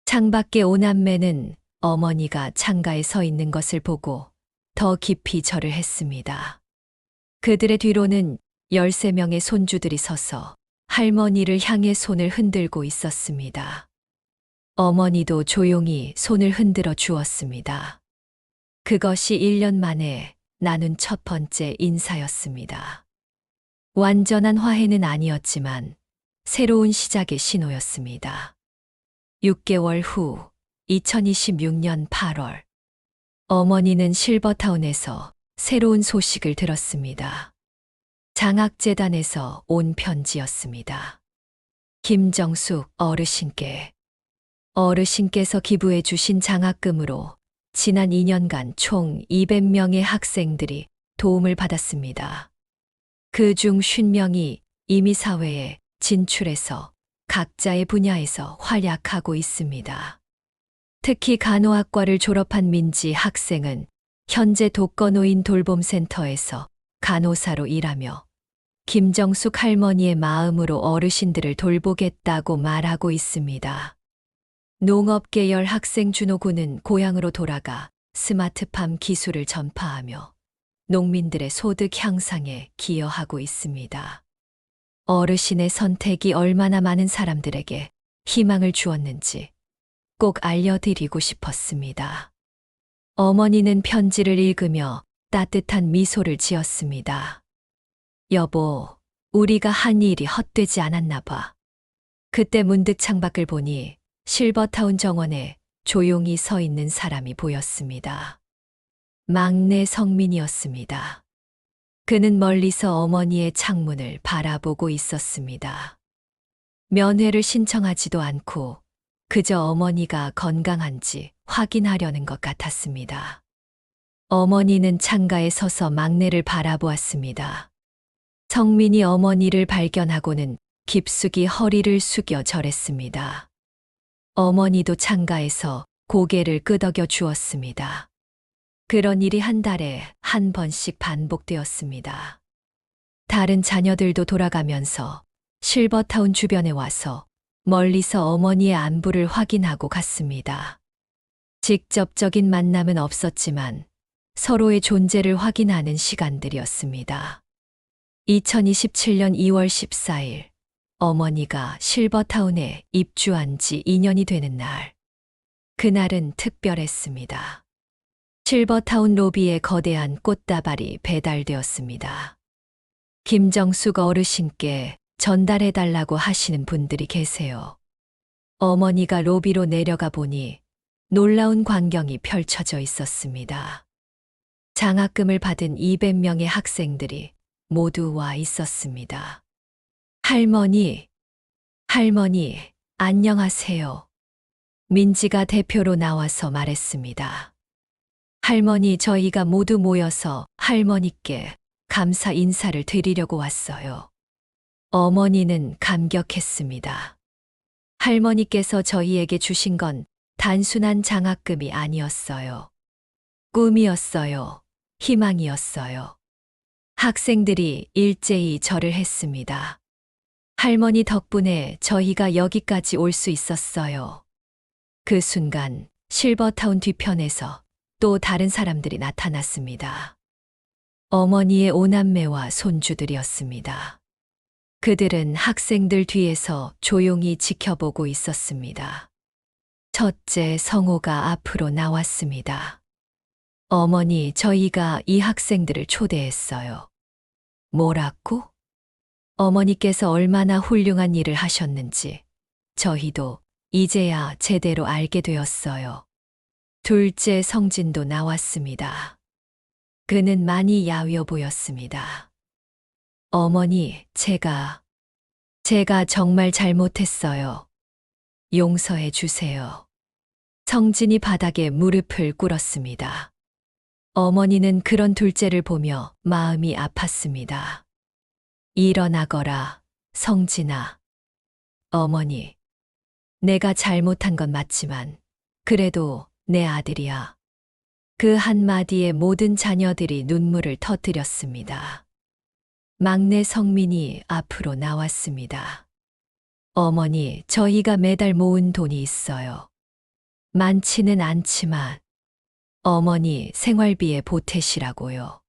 창밖에 오남매는 어머니가 창가에 서 있는 것을 보고 더 깊이 절을 했습니다. 그들의 뒤로는 13명의 손주들이 서서 할머니를 향해 손을 흔들고 있었습니다. 어머니도 조용히 손을 흔들어 주었습니다. 그것이 1년 만에 나눈 첫 번째 인사였습니다. 완전한 화해는 아니었지만 새로운 시작의 신호였습니다. 6개월 후 2026년 8월 어머니는 실버타운에서 새로운 소식을 들었습니다. 장학재단에서 온 편지였습니다. 김정숙 어르신께 어르신께서 기부해 주신 장학금으로 지난 2년간 총 200명의 학생들이 도움을 받았습니다. 그중 50명이 이미 사회에 진출해서 각자의 분야에서 활약하고 있습니다. 특히 간호학과를 졸업한 민지 학생은 현재 독거노인 돌봄센터에서 간호사로 일하며 김정숙 할머니의 마음으로 어르신들을 돌보겠다고 말하고 있습니다. 농업계열 학생 준호군은 고향으로 돌아가 스마트팜 기술을 전파하며 농민들의 소득 향상에 기여하고 있습니다. 어르신의 선택이 얼마나 많은 사람들에게 희망을 주었는지 꼭 알려드리고 싶었습니다. 어머니는 편지를 읽으며 따뜻한 미소를 지었습니다. 여보, 우리가 한 일이 헛되지 않았나 봐. 그때 문득 창밖을 보니 실버타운 정원에 조용히 서 있는 사람이 보였습니다. 막내 성민이었습니다. 그는 멀리서 어머니의 창문을 바라보고 있었습니다. 면회를 신청하지도 않고 그저 어머니가 건강한지 확인하려는 것 같았습니다. 어머니는 창가에 서서 막내를 바라보았습니다. 성민이 어머니를 발견하고는 깊숙이 허리를 숙여 절했습니다. 어머니도 창가에서 고개를 끄덕여 주었습니다. 그런 일이 한 달에 한 번씩 반복되었습니다. 다른 자녀들도 돌아가면서 실버타운 주변에 와서 멀리서 어머니의 안부를 확인하고 갔습니다. 직접적인 만남은 없었지만 서로의 존재를 확인하는 시간들이었습니다. 2027년 2월 14일 어머니가 실버타운에 입주한 지 2년이 되는 날. 그날은 특별했습니다. 실버타운 로비에 거대한 꽃다발이 배달되었습니다. 김정숙 어르신께 전달해달라고 하시는 분들이 계세요. 어머니가 로비로 내려가 보니 놀라운 광경이 펼쳐져 있었습니다. 장학금을 받은 200명의 학생들이 모두 와 있었습니다. 할머니, 할머니, 안녕하세요. 민지가 대표로 나와서 말했습니다. 할머니, 저희가 모두 모여서 할머니께 감사 인사를 드리려고 왔어요. 어머니는 감격했습니다. 할머니께서 저희에게 주신 건 단순한 장학금이 아니었어요. 꿈이었어요. 희망이었어요. 학생들이 일제히 절을 했습니다. 할머니 덕분에 저희가 여기까지 올 수 있었어요. 그 순간 실버타운 뒤편에서 또 다른 사람들이 나타났습니다. 어머니의 오남매와 손주들이었습니다. 그들은 학생들 뒤에서 조용히 지켜보고 있었습니다. 첫째 성호가 앞으로 나왔습니다. 어머니, 저희가 이 학생들을 초대했어요. 뭐라고? 어머니께서 얼마나 훌륭한 일을 하셨는지 저희도 이제야 제대로 알게 되었어요. 둘째 성진도 나왔습니다. 그는 많이 야위어 보였습니다. 어머니, 제가 정말 잘못했어요. 용서해 주세요. 성진이 바닥에 무릎을 꿇었습니다. 어머니는 그런 둘째를 보며 마음이 아팠습니다. 일어나거라, 성진아. 어머니, 내가 잘못한 건 맞지만 그래도 내 아들이야. 그 한마디에 모든 자녀들이 눈물을 터뜨렸습니다. 막내 성민이 앞으로 나왔습니다. 어머니, 저희가 매달 모은 돈이 있어요. 많지는 않지만 어머니 생활비에 보태시라고요.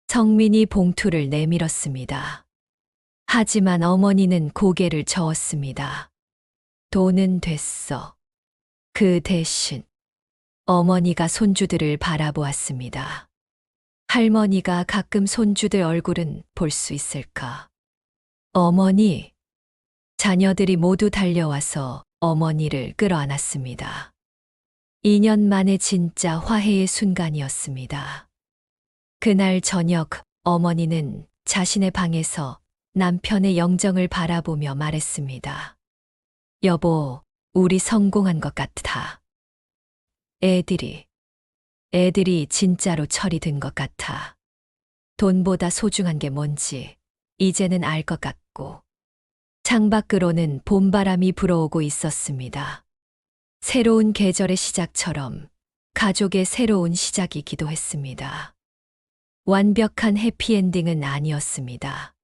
성민이 봉투를 내밀었습니다. 하지만 어머니는 고개를 저었습니다. 돈은 됐어. 그 대신 어머니가 손주들을 바라보았습니다. 할머니가 가끔 손주들 얼굴은 볼 수 있을까? 어머니, 자녀들이 모두 달려와서 어머니를 끌어안았습니다. 2년 만에 진짜 화해의 순간이었습니다. 그날 저녁 어머니는 자신의 방에서 남편의 영정을 바라보며 말했습니다. 여보, 우리 성공한 것 같아. 애들이 진짜로 철이 든 것 같아. 돈보다 소중한 게 뭔지 이제는 알 것 같고. 창밖으로는 봄바람이 불어오고 있었습니다. 새로운 계절의 시작처럼 가족의 새로운 시작이기도 했습니다. 완벽한 해피엔딩은 아니었습니다.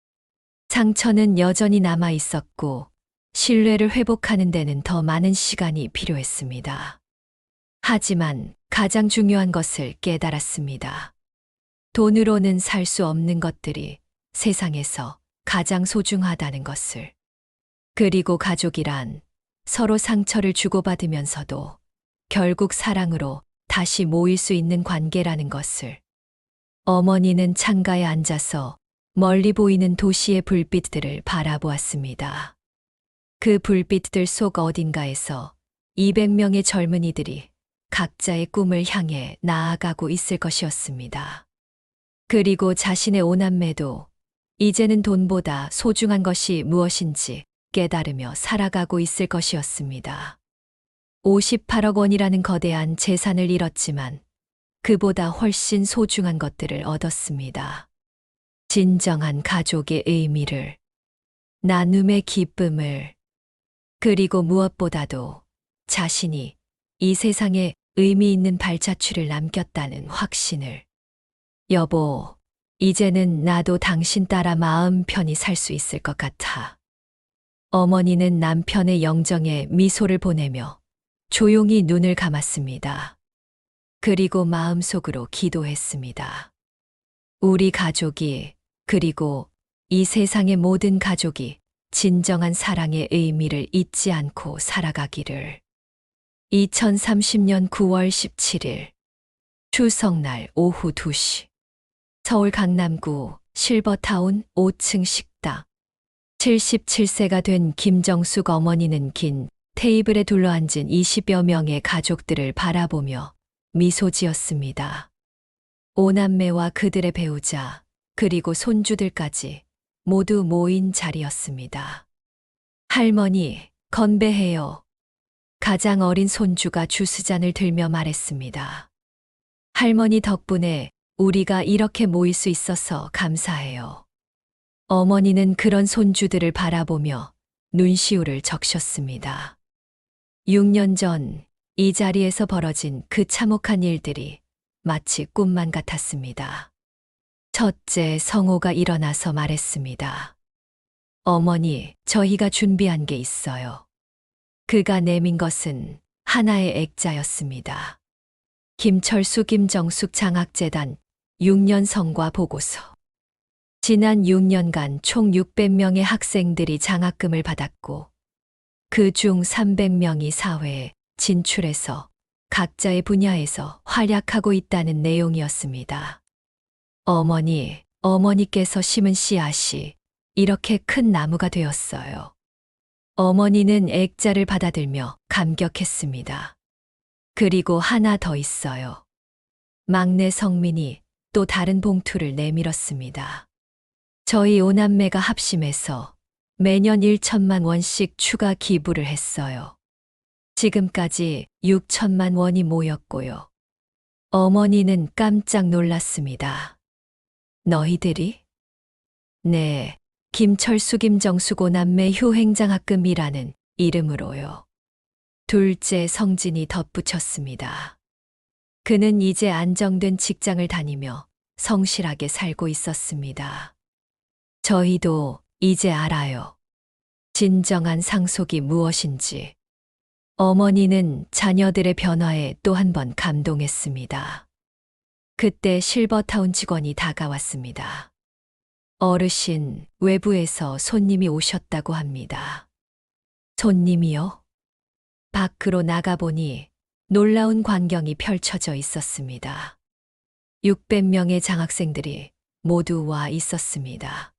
상처는 여전히 남아 있었고 신뢰를 회복하는 데는 더 많은 시간이 필요했습니다. 하지만 가장 중요한 것을 깨달았습니다. 돈으로는 살 수 없는 것들이 세상에서 가장 소중하다는 것을. 그리고 가족이란 서로 상처를 주고받으면서도 결국 사랑으로 다시 모일 수 있는 관계라는 것을. 어머니는 창가에 앉아서 멀리 보이는 도시의 불빛들을 바라보았습니다. 그 불빛들 속 어딘가에서 200명의 젊은이들이 각자의 꿈을 향해 나아가고 있을 것이었습니다. 그리고 자신의 오남매도 이제는 돈보다 소중한 것이 무엇인지 깨달으며 살아가고 있을 것이었습니다. 58억 원이라는 거대한 재산을 잃었지만 그보다 훨씬 소중한 것들을 얻었습니다. 진정한 가족의 의미를, 나눔의 기쁨을, 그리고 무엇보다도 자신이 이 세상에 의미 있는 발자취를 남겼다는 확신을. 여보, 이제는 나도 당신 따라 마음 편히 살 수 있을 것 같아. 어머니는 남편의 영정에 미소를 보내며 조용히 눈을 감았습니다. 그리고 마음속으로 기도했습니다. 우리 가족이, 그리고 이 세상의 모든 가족이 진정한 사랑의 의미를 잊지 않고 살아가기를. 2030년 9월 17일 추석날 오후 2시 서울 강남구 실버타운 5층 식당. 77세가 된 김정숙 어머니는 긴 테이블에 둘러앉은 20여 명의 가족들을 바라보며 미소 지었습니다. 오남매와 그들의 배우자, 그리고 손주들까지 모두 모인 자리였습니다. 할머니, 건배해요. 가장 어린 손주가 주스잔을 들며 말했습니다. 할머니 덕분에 우리가 이렇게 모일 수 있어서 감사해요. 어머니는 그런 손주들을 바라보며 눈시울을 적셨습니다. 6년 전 이 자리에서 벌어진 그 참혹한 일들이 마치 꿈만 같았습니다. 첫째 성호가 일어나서 말했습니다. 어머니, 저희가 준비한 게 있어요. 그가 내민 것은 하나의 액자였습니다. 김철수 김정숙 장학재단 6년 성과 보고서. 지난 6년간 총 600명의 학생들이 장학금을 받았고 그 중 300명이 사회에 진출해서 각자의 분야에서 활약하고 있다는 내용이었습니다. 어머니께서 심은 씨앗이 이렇게 큰 나무가 되었어요. 어머니는 액자를 받아들며 감격했습니다. 그리고 하나 더 있어요. 막내 성민이 또 다른 봉투를 내밀었습니다. 저희 5남매가 합심해서 매년 1천만 원씩 추가 기부를 했어요. 지금까지 6천만 원이 모였고요. 어머니는 깜짝 놀랐습니다. 너희들이? 네, 김철수 김정숙 5남매 효행장학금이라는 이름으로요. 둘째 성진이 덧붙였습니다. 그는 이제 안정된 직장을 다니며 성실하게 살고 있었습니다. 저희도 이제 알아요. 진정한 상속이 무엇인지. 어머니는 자녀들의 변화에 또 한 번 감동했습니다. 그때 실버타운 직원이 다가왔습니다. 어르신, 외부에서 손님이 오셨다고 합니다. 손님이요? 밖으로 나가보니 놀라운 광경이 펼쳐져 있었습니다. 600명의 장학생들이 모두 와 있었습니다.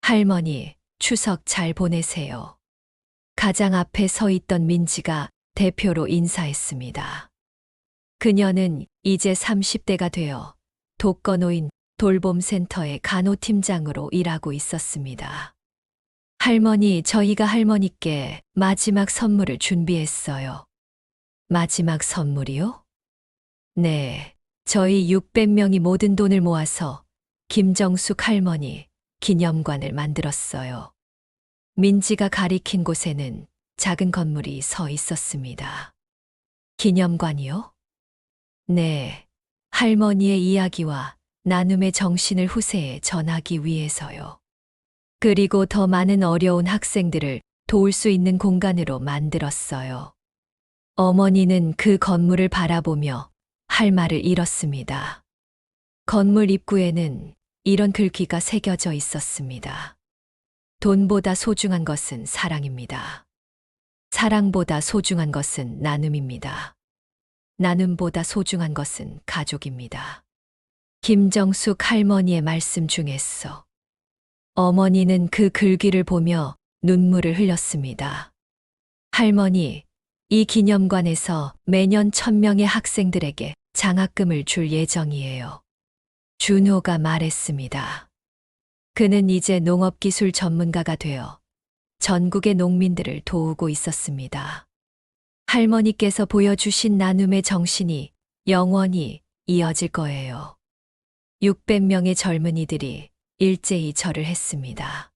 할머니, 추석 잘 보내세요. 가장 앞에 서 있던 민지가 대표로 인사했습니다. 그녀는 이제 30대가 되어 독거노인 돌봄센터의 간호팀장으로 일하고 있었습니다. 할머니, 저희가 할머니께 마지막 선물을 준비했어요. 마지막 선물이요? 네, 저희 600명이 모든 돈을 모아서 김정숙 할머니 기념관을 만들었어요. 민지가 가리킨 곳에는 작은 건물이 서 있었습니다. 기념관이요? 네, 할머니의 이야기와 나눔의 정신을 후세에 전하기 위해서요. 그리고 더 많은 어려운 학생들을 도울 수 있는 공간으로 만들었어요. 어머니는 그 건물을 바라보며 할 말을 잃었습니다. 건물 입구에는 이런 글귀가 새겨져 있었습니다. 돈보다 소중한 것은 사랑입니다. 사랑보다 소중한 것은 나눔입니다. 나눔보다 소중한 것은 가족입니다. 김정숙 할머니의 말씀 중에서 어머니는 그 글귀를 보며 눈물을 흘렸습니다. 할머니, 이 기념관에서 매년 1000명의 학생들에게 장학금을 줄 예정이에요. 준호가 말했습니다. 그는 이제 농업기술 전문가가 되어 전국의 농민들을 도우고 있었습니다. 할머니께서 보여주신 나눔의 정신이 영원히 이어질 거예요. 600명의 젊은이들이 일제히 절을 했습니다.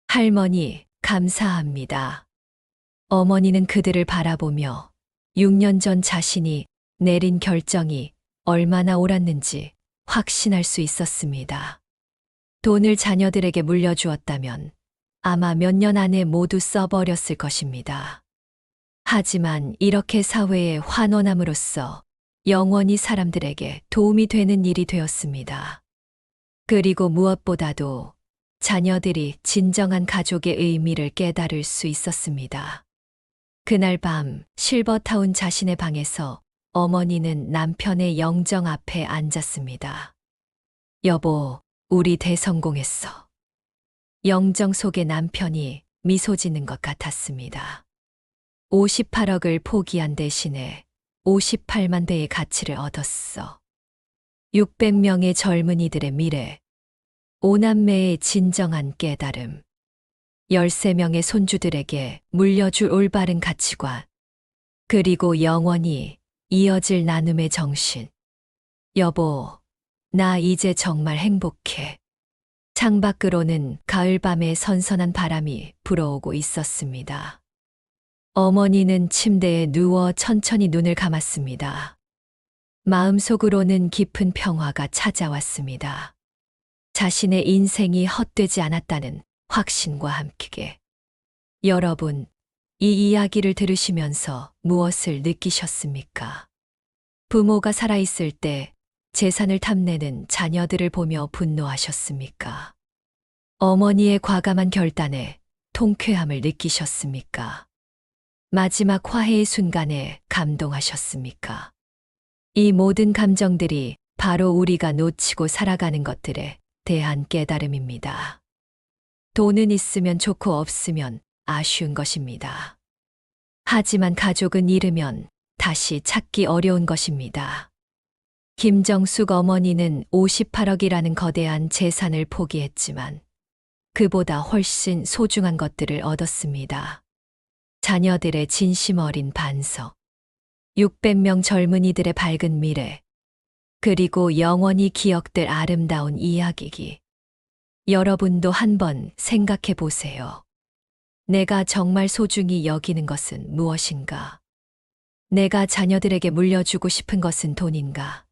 할머니, 감사합니다. 어머니는 그들을 바라보며 6년 전 자신이 내린 결정이 얼마나 옳았는지 확신할 수 있었습니다. 돈을 자녀들에게 물려주었다면 아마 몇 년 안에 모두 써버렸을 것입니다. 하지만 이렇게 사회에 환원함으로써 영원히 사람들에게 도움이 되는 일이 되었습니다. 그리고 무엇보다도 자녀들이 진정한 가족의 의미를 깨달을 수 있었습니다. 그날 밤 실버타운 자신의 방에서 어머니는 남편의 영정 앞에 앉았습니다. 여보, 우리 대성공했어. 영정 속의 남편이 미소 짓는 것 같았습니다. 58억을 포기한 대신에 58만 배의 가치를 얻었어. 600명의 젊은이들의 미래. 5남매의 진정한 깨달음. 13명의 손주들에게 물려줄 올바른 가치관. 그리고 영원히 이어질 나눔의 정신. 여보, 나 이제 정말 행복해. 창밖으로는 가을밤의 선선한 바람이 불어오고 있었습니다. 어머니는 침대에 누워 천천히 눈을 감았습니다. 마음속으로는 깊은 평화가 찾아왔습니다. 자신의 인생이 헛되지 않았다는 확신과 함께. 여러분, 이 이야기를 들으시면서 무엇을 느끼셨습니까? 부모가 살아있을 때 재산을 탐내는 자녀들을 보며 분노하셨습니까? 어머니의 과감한 결단에 통쾌함을 느끼셨습니까? 마지막 화해의 순간에 감동하셨습니까? 이 모든 감정들이 바로 우리가 놓치고 살아가는 것들에 대한 깨달음입니다. 돈은 있으면 좋고 없으면 아쉬운 것입니다. 하지만 가족은 잃으면 다시 찾기 어려운 것입니다. 김정숙 어머니는 58억이라는 거대한 재산을 포기했지만 그보다 훨씬 소중한 것들을 얻었습니다. 자녀들의 진심 어린 반석, 600명 젊은이들의 밝은 미래, 그리고 영원히 기억될 아름다운 이야기기. 여러분도 한번 생각해 보세요. 내가 정말 소중히 여기는 것은 무엇인가? 내가 자녀들에게 물려주고 싶은 것은 돈인가?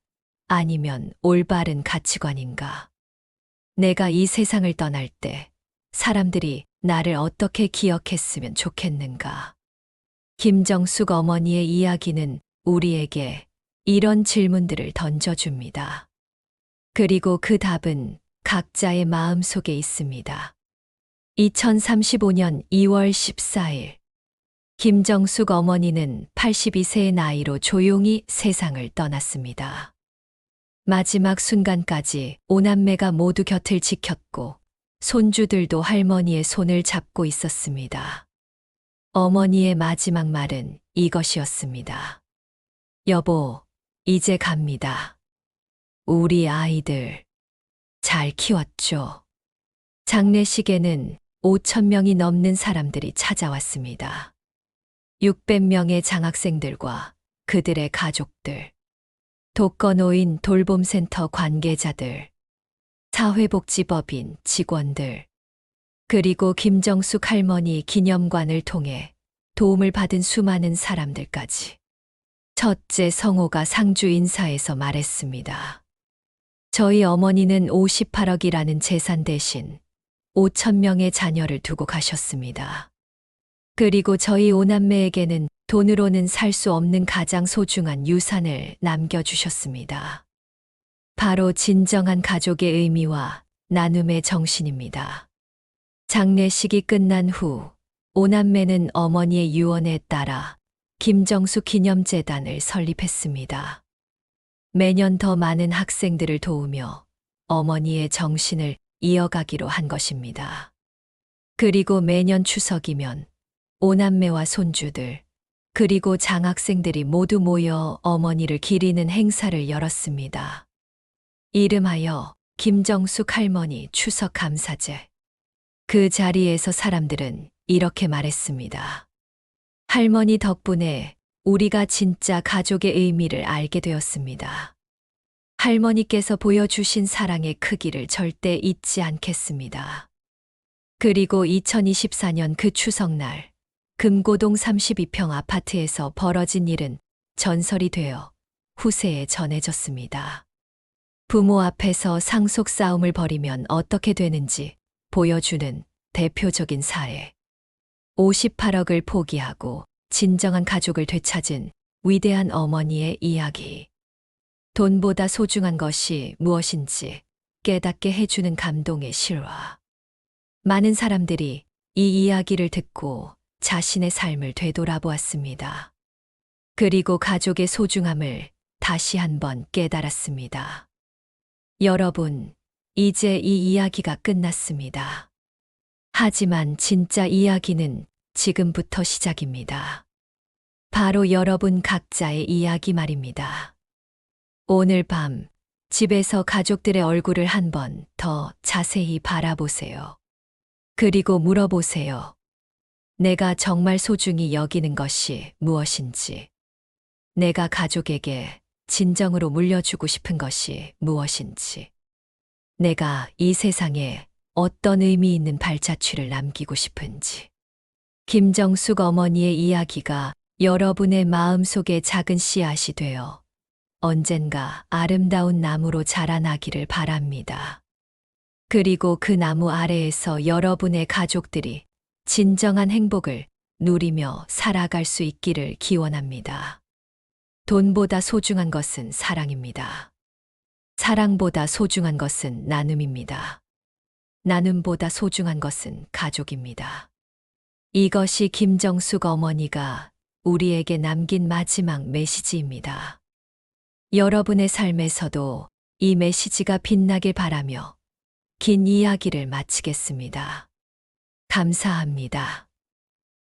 아니면 올바른 가치관인가? 내가 이 세상을 떠날 때 사람들이 나를 어떻게 기억했으면 좋겠는가? 김정숙 어머니의 이야기는 우리에게 이런 질문들을 던져줍니다. 그리고 그 답은 각자의 마음 속에 있습니다. 2035년 2월 14일. 김정숙 어머니는 82세의 나이로 조용히 세상을 떠났습니다. 마지막 순간까지 5남매가 모두 곁을 지켰고 손주들도 할머니의 손을 잡고 있었습니다. 어머니의 마지막 말은 이것이었습니다. 여보, 이제 갑니다. 우리 아이들 잘 키웠죠? 장례식에는 5,000명이 넘는 사람들이 찾아왔습니다. 600명의 장학생들과 그들의 가족들, 독거노인 돌봄센터 관계자들, 사회복지법인 직원들, 그리고 김정숙 할머니 기념관을 통해 도움을 받은 수많은 사람들까지. 첫째 성호가 상주 인사에서 말했습니다. 저희 어머니는 58억이라는 재산 대신 5,000명의 자녀를 두고 가셨습니다. 그리고 저희 5남매에게는 돈으로는 살 수 없는 가장 소중한 유산을 남겨주셨습니다. 바로 진정한 가족의 의미와 나눔의 정신입니다. 장례식이 끝난 후 5남매는 어머니의 유언에 따라 김정숙 기념재단을 설립했습니다. 매년 더 많은 학생들을 도우며 어머니의 정신을 이어가기로 한 것입니다. 그리고 매년 추석이면 5남매와 손주들, 그리고 장학생들이 모두 모여 어머니를 기리는 행사를 열었습니다. 이름하여 김정숙 할머니 추석 감사제. 그 자리에서 사람들은 이렇게 말했습니다. 할머니 덕분에 우리가 진짜 가족의 의미를 알게 되었습니다. 할머니께서 보여주신 사랑의 크기를 절대 잊지 않겠습니다. 그리고 2024년 그 추석날, 금고동 32평 아파트에서 벌어진 일은 전설이 되어 후세에 전해졌습니다. 부모 앞에서 상속 싸움을 벌이면 어떻게 되는지 보여주는 대표적인 사례. 58억을 포기하고 진정한 가족을 되찾은 위대한 어머니의 이야기. 돈보다 소중한 것이 무엇인지 깨닫게 해주는 감동의 실화. 많은 사람들이 이 이야기를 듣고 자신의 삶을 되돌아보았습니다. 그리고 가족의 소중함을 다시 한번 깨달았습니다. 여러분, 이제 이 이야기가 끝났습니다. 하지만 진짜 이야기는 지금부터 시작입니다. 바로 여러분 각자의 이야기 말입니다. 오늘 밤 집에서 가족들의 얼굴을 한 번 더 자세히 바라보세요. 그리고 물어보세요. 내가 정말 소중히 여기는 것이 무엇인지, 내가 가족에게 진정으로 물려주고 싶은 것이 무엇인지, 내가 이 세상에 어떤 의미 있는 발자취를 남기고 싶은지. 김정숙 어머니의 이야기가 여러분의 마음속에 작은 씨앗이 되어 언젠가 아름다운 나무로 자라나기를 바랍니다. 그리고 그 나무 아래에서 여러분의 가족들이 진정한 행복을 누리며 살아갈 수 있기를 기원합니다. 돈보다 소중한 것은 사랑입니다. 사랑보다 소중한 것은 나눔입니다. 나눔보다 소중한 것은 가족입니다. 이것이 김정숙 어머니가 우리에게 남긴 마지막 메시지입니다. 여러분의 삶에서도 이 메시지가 빛나길 바라며 긴 이야기를 마치겠습니다. 감사합니다.